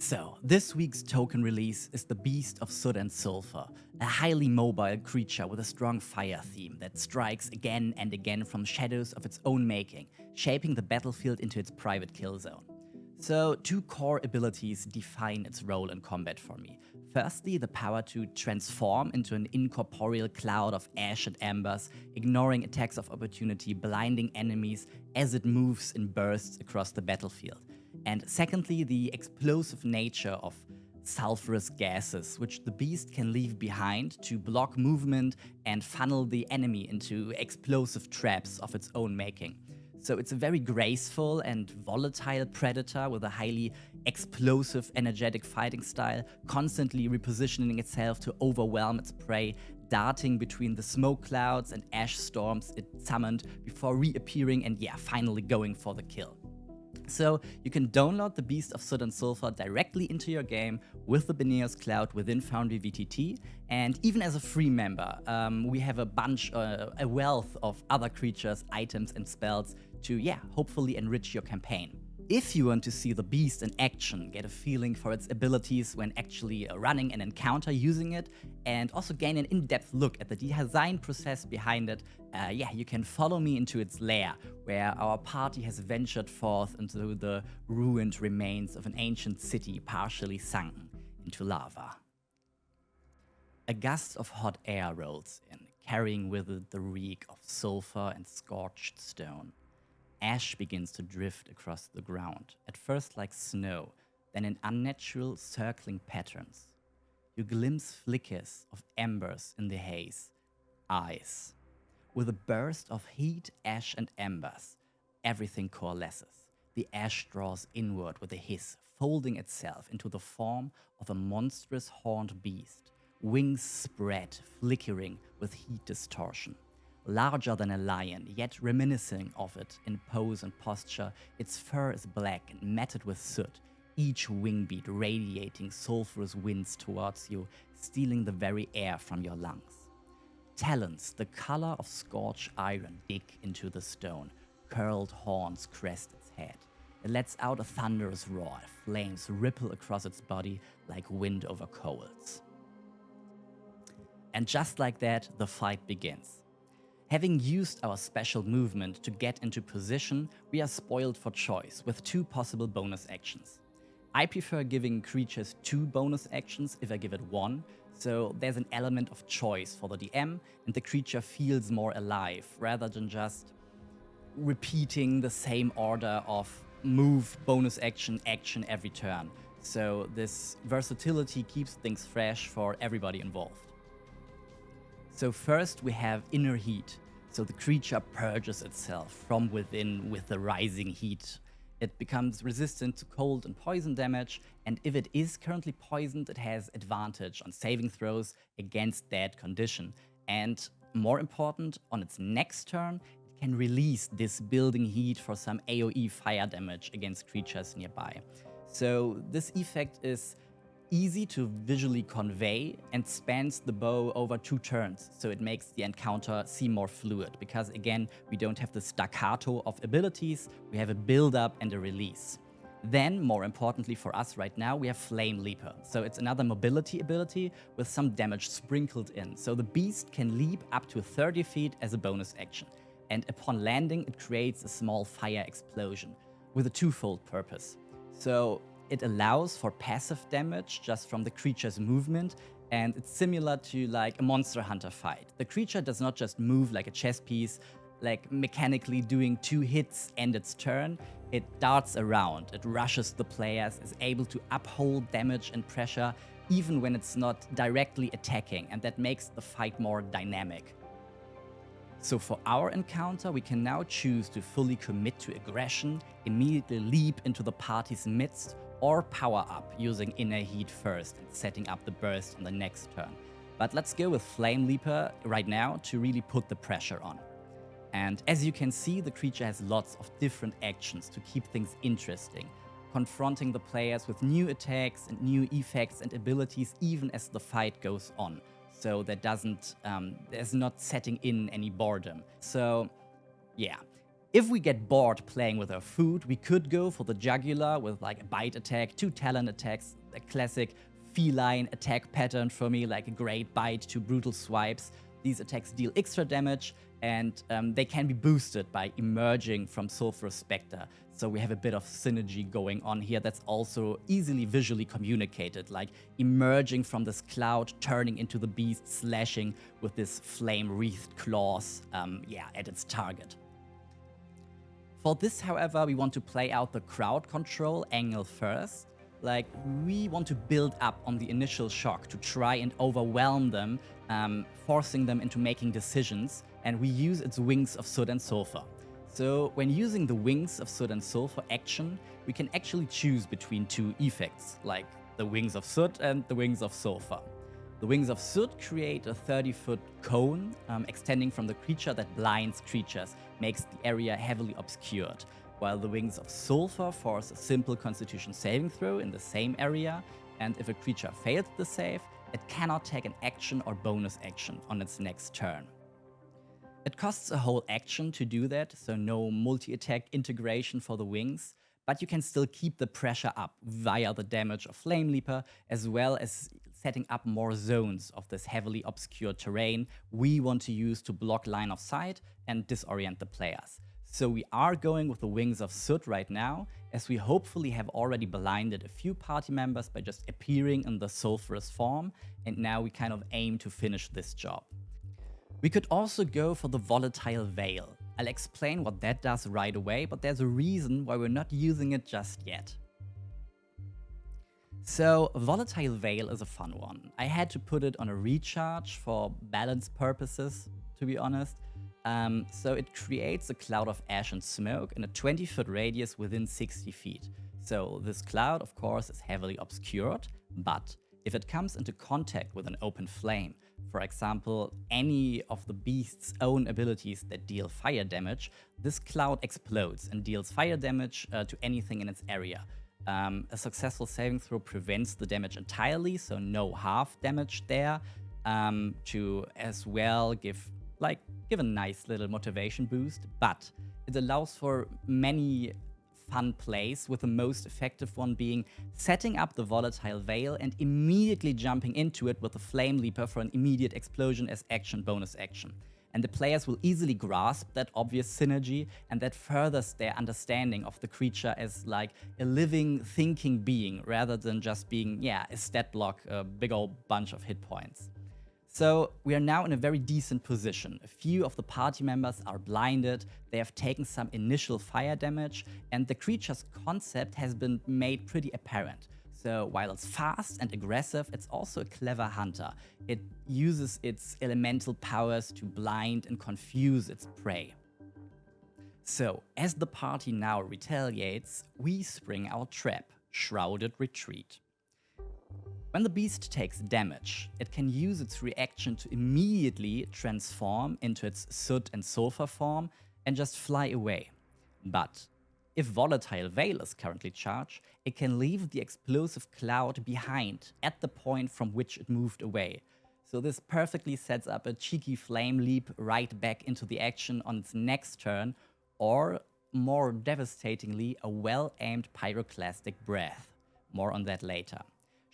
So, this week's token release is the Beast of Soot and Sulphur, a highly mobile creature with a strong fire theme that strikes again and again from shadows of its own making, shaping the battlefield into its private kill zone. So, two core abilities define its role in combat for me. Firstly, the power to transform into an incorporeal cloud of ash and embers, ignoring attacks of opportunity, blinding enemies as it moves in bursts across the battlefield. And secondly, the explosive nature of sulphurous gases, which the beast can leave behind to block movement and funnel the enemy into explosive traps of its own making. So it's a very graceful and volatile predator with a highly explosive, energetic fighting style, constantly repositioning itself to overwhelm its prey, darting between the smoke clouds and ash storms it summoned before reappearing and finally going for the kill. So you can download the Beast of Soot and Sulphur directly into your game with the Beneos Cloud within FoundryVTT, and even as a free member, we have a wealth of other creatures, items and spells to hopefully enrich your campaign. If you want to see the beast in action, get a feeling for its abilities when actually running an encounter using it, and also gain an in-depth look at the design process behind it, you can follow me into its lair, where our party has ventured forth into the ruined remains of an ancient city partially sunken into lava. A gust of hot air rolls in, carrying with it the reek of sulfur and scorched stone. Ash begins to drift across the ground, at first like snow, then in unnatural circling patterns. You glimpse flickers of embers in the haze. Eyes. With a burst of heat, ash and embers, everything coalesces. The ash draws inward with a hiss, folding itself into the form of a monstrous horned beast, wings spread, flickering with heat distortion. Larger than a lion, yet reminiscent of it in pose and posture, its fur is black and matted with soot, each wing beat radiating sulphurous winds towards you, stealing the very air from your lungs. Talons, the color of scorched iron, dig into the stone. Curled horns crest its head. It lets out a thunderous roar, flames ripple across its body like wind over coals. And just like that, the fight begins. Having used our special movement to get into position, we are spoiled for choice with two possible bonus actions. I prefer giving creatures 2 bonus actions if I give it 1, so there's an element of choice for the DM and the creature feels more alive rather than just repeating the same order of move, bonus action, action every turn. So this versatility keeps things fresh for everybody involved. So first we have inner heat. So the creature purges itself from within with the rising heat. It becomes resistant to cold and poison damage, and if it is currently poisoned, it has advantage on saving throws against that condition. And more important, on its next turn, it can release this building heat for some AoE fire damage against creatures nearby. So this effect is easy to visually convey and spans the bow over 2 turns, so it makes the encounter seem more fluid, because again, we don't have the staccato of abilities, we have a build-up and a release. Then, more importantly for us right now, we have Flame Leaper. So it's another mobility ability with some damage sprinkled in. So the beast can leap up to 30 feet as a bonus action, and upon landing, it creates a small fire explosion with a twofold purpose. So it allows for passive damage just from the creature's movement, and it's similar to like a Monster Hunter fight. The creature does not just move like a chess piece, like mechanically doing 2 hits and its turn. It darts around, it rushes the players, is able to uphold damage and pressure even when it's not directly attacking, and that makes the fight more dynamic. So for our encounter, we can now choose to fully commit to aggression, immediately leap into the party's midst, or power up using inner heat first and setting up the burst on the next turn. But let's go with Flame Leaper right now to really put the pressure on. And as you can see, the creature has lots of different actions to keep things interesting, confronting the players with new attacks and new effects and abilities even as the fight goes on. So that there's not setting in any boredom. So yeah, If we get bored playing with our food, we could go for the jugular with like a bite attack, 2 talon attacks, a classic feline attack pattern for me, like a great bite, 2 brutal swipes. These attacks deal extra damage, and they can be boosted by emerging from Sulphur Spectre. So we have a bit of synergy going on here that's also easily visually communicated, like emerging from this cloud, turning into the beast, slashing with this flame-wreathed claws at its target. For this, however, we want to play out the crowd control angle first. Like, we want to build up on the initial shock to try and overwhelm them, forcing them into making decisions, and we use its Wings of Soot and Sulphur. So when using the Wings of Soot and Sulphur action, we can actually choose between 2 effects, like the Wings of Soot and the Wings of Sulphur. The Wings of Soot create a 30-foot cone extending from the creature that blinds creatures, makes the area heavily obscured, while the Wings of Sulphur force a simple Constitution saving throw in the same area, and if a creature fails the save, it cannot take an action or bonus action on its next turn. It costs a whole action to do that, so no multi-attack integration for the Wings, but you can still keep the pressure up via the damage of Flame Leaper, as well as setting up more zones of this heavily obscured terrain we want to use to block line of sight and disorient the players. So we are going with the Wings of Soot right now, as we hopefully have already blinded a few party members by just appearing in the sulphurous form, and now we kind of aim to finish this job. We could also go for the Volatile Veil. I'll explain what that does right away, but there's a reason why we're not using it just yet. So, Volatile Veil is a fun one. I had to put it on a recharge for balance purposes, to be honest. So it creates a cloud of ash and smoke in a 20-foot radius within 60 feet. So this cloud, of course, is heavily obscured, but if it comes into contact with an open flame, for example, any of the beast's own abilities that deal fire damage, this cloud explodes and deals fire damage to anything in its area. A successful saving throw prevents the damage entirely, so no half damage there, to as well give a nice little motivation boost, but it allows for many fun plays, with the most effective one being setting up the Volatile Veil and immediately jumping into it with the Flame Leaper for an immediate explosion as action bonus action. And the players will easily grasp that obvious synergy, and that furthers their understanding of the creature as like a living, thinking being, rather than just being, a stat block, a big old bunch of hit points. So we are now in a very decent position. A few of the party members are blinded, they have taken some initial fire damage, and the creature's concept has been made pretty apparent. So while it's fast and aggressive, it's also a clever hunter. It uses its elemental powers to blind and confuse its prey. So as the party now retaliates, we spring our trap, Shrouded Retreat. When the beast takes damage, it can use its reaction to immediately transform into its Soot and Sulphur form and just fly away. But if Volatile Veil is currently charged, it can leave the explosive cloud behind at the point from which it moved away. So this perfectly sets up a cheeky flame leap right back into the action on its next turn, or more devastatingly, a well-aimed pyroclastic breath. More on that later.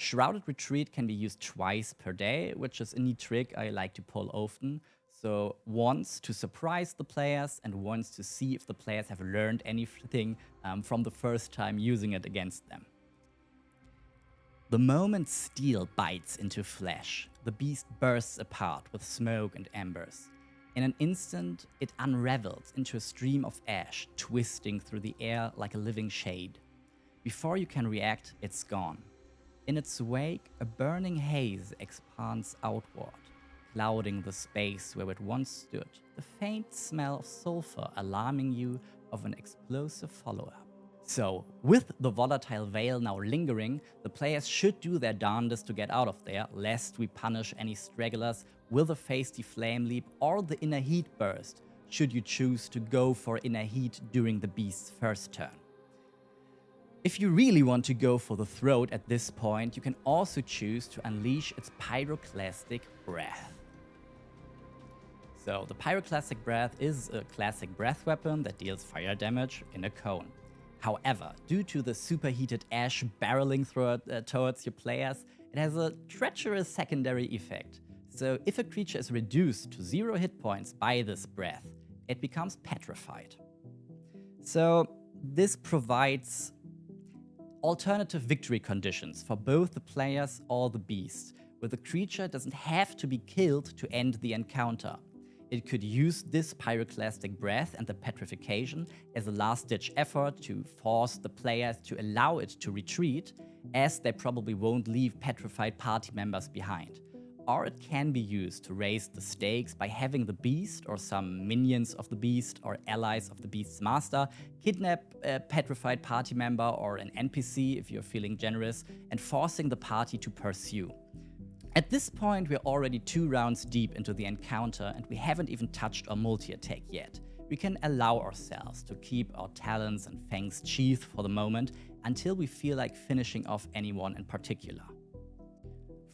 Shrouded Retreat can be used twice per day, which is a neat trick I like to pull often. So once to surprise the players, and once to see if the players have learned anything from the first time using it against them. The moment steel bites into flesh, the beast bursts apart with smoke and embers. In an instant, it unravels into a stream of ash, twisting through the air like a living shade. Before you can react, it's gone. In its wake, a burning haze expands outward, clouding the space where it once stood, the faint smell of sulfur alarming you of an explosive follow-up. So, with the Volatile Veil now lingering, the players should do their darndest to get out of there, lest we punish any stragglers with a feisty Flame Leap or the Inner Heat Burst, should you choose to go for Inner Heat during the beast's first turn. If you really want to go for the throat at this point, you can also choose to unleash its Pyroclastic Breath. So the Pyroclastic Breath is a classic breath weapon that deals fire damage in a cone. However, due to the superheated ash barreling towards your players, it has a treacherous secondary effect. So if a creature is reduced to 0 hit points by this breath, it becomes petrified. So this provides alternative victory conditions for both the players or the beast, where the creature doesn't have to be killed to end the encounter. It could use this Pyroclastic Breath and the petrification as a last-ditch effort to force the players to allow it to retreat, as they probably won't leave petrified party members behind. Or it can be used to raise the stakes by having the beast or some minions of the beast or allies of the beast's master kidnap a petrified party member or an NPC if you're feeling generous, and forcing the party to pursue. At this point, we're already 2 rounds deep into the encounter and we haven't even touched our multi-attack yet. We can allow ourselves to keep our talons and fangs sheathed for the moment until we feel like finishing off anyone in particular.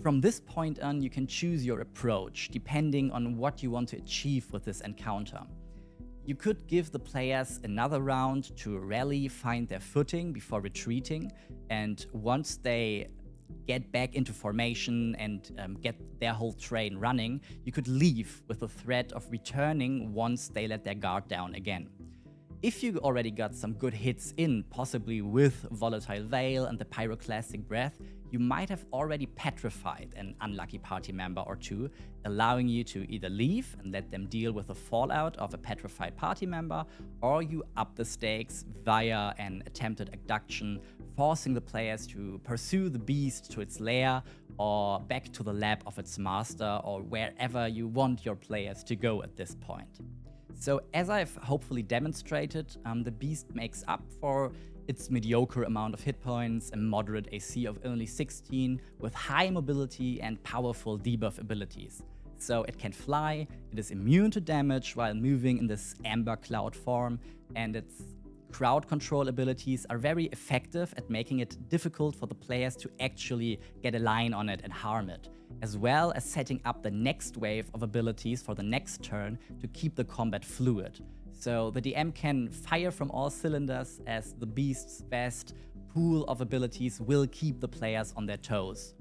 From this point on, you can choose your approach depending on what you want to achieve with this encounter. You could give the players another round to rally, find their footing before retreating, and once they get back into formation and get their whole train running, you could leave with the threat of returning once they let their guard down again. If you already got some good hits in, possibly with Volatile Veil and the Pyroclastic Breath, you might have already petrified an unlucky party member or 2, allowing you to either leave and let them deal with the fallout of a petrified party member, or you up the stakes via an attempted abduction, forcing the players to pursue the beast to its lair or back to the lab of its master, or wherever you want your players to go at this point. So as I've hopefully demonstrated, the beast makes up for its mediocre amount of hit points, a moderate AC of only 16, with high mobility and powerful debuff abilities. So it can fly, it is immune to damage while moving in this amber cloud form, and its crowd control abilities are very effective at making it difficult for the players to actually get a line on it and harm it, as well as setting up the next wave of abilities for the next turn to keep the combat fluid. So the DM can fire from all cylinders, as the beast's vast pool of abilities will keep the players on their toes.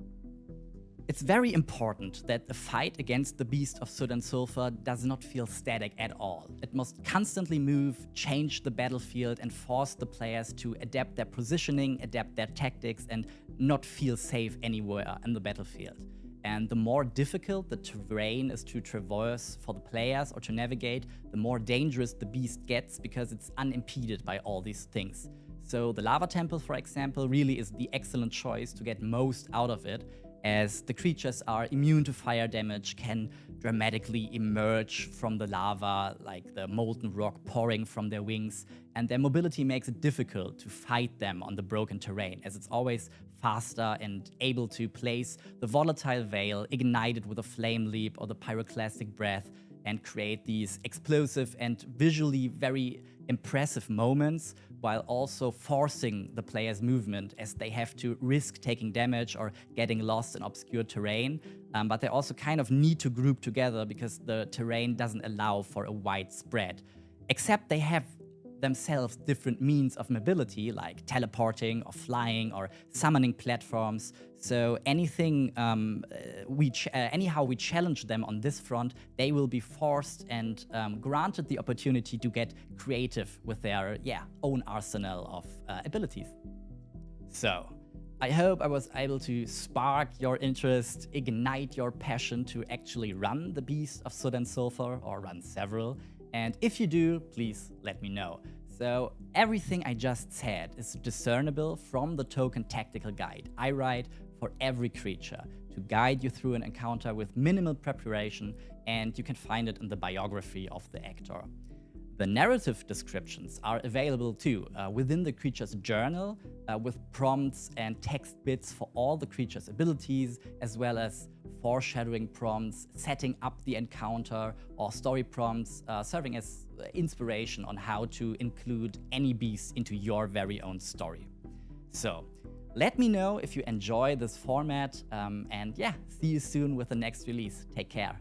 It's very important that the fight against the beast of Soot and Sulphur does not feel static at all. It must constantly move, change the battlefield, and force the players to adapt their positioning, adapt their tactics, and not feel safe anywhere in the battlefield. And the more difficult the terrain is to traverse for the players or to navigate, the more dangerous the beast gets, because it's unimpeded by all these things. So the lava temple, for example, really is the excellent choice to get most out of it, as the creatures are immune to fire damage, can dramatically emerge from the lava like the molten rock pouring from their wings, and their mobility makes it difficult to fight them on the broken terrain, as it's always faster and able to place the Volatile Veil ignited with a Flame Leap or the Pyroclastic Breath and create these explosive and visually very impressive moments, while also forcing the player's movement, as they have to risk taking damage or getting lost in obscure terrain. But they also kind of need to group together because the terrain doesn't allow for a wide spread. Except they have themselves different means of mobility, like teleporting or flying or summoning platforms. So anything, anyhow we challenge them on this front, they will be forced and granted the opportunity to get creative with their own arsenal of abilities. So I hope I was able to spark your interest, ignite your passion to actually run the Beast of Soot and Sulphur, or run several. And if you do, please let me know. So everything I just said is discernible from the token tactical guide I write for every creature to guide you through an encounter with minimal preparation, and you can find it in the biography of the actor. The narrative descriptions are available too within the creature's journal, with prompts and text bits for all the creature's abilities, as well as foreshadowing prompts, setting up the encounter, or story prompts serving as inspiration on how to include any beast into your very own story. So let me know if you enjoy this format, and see you soon with the next release. Take care.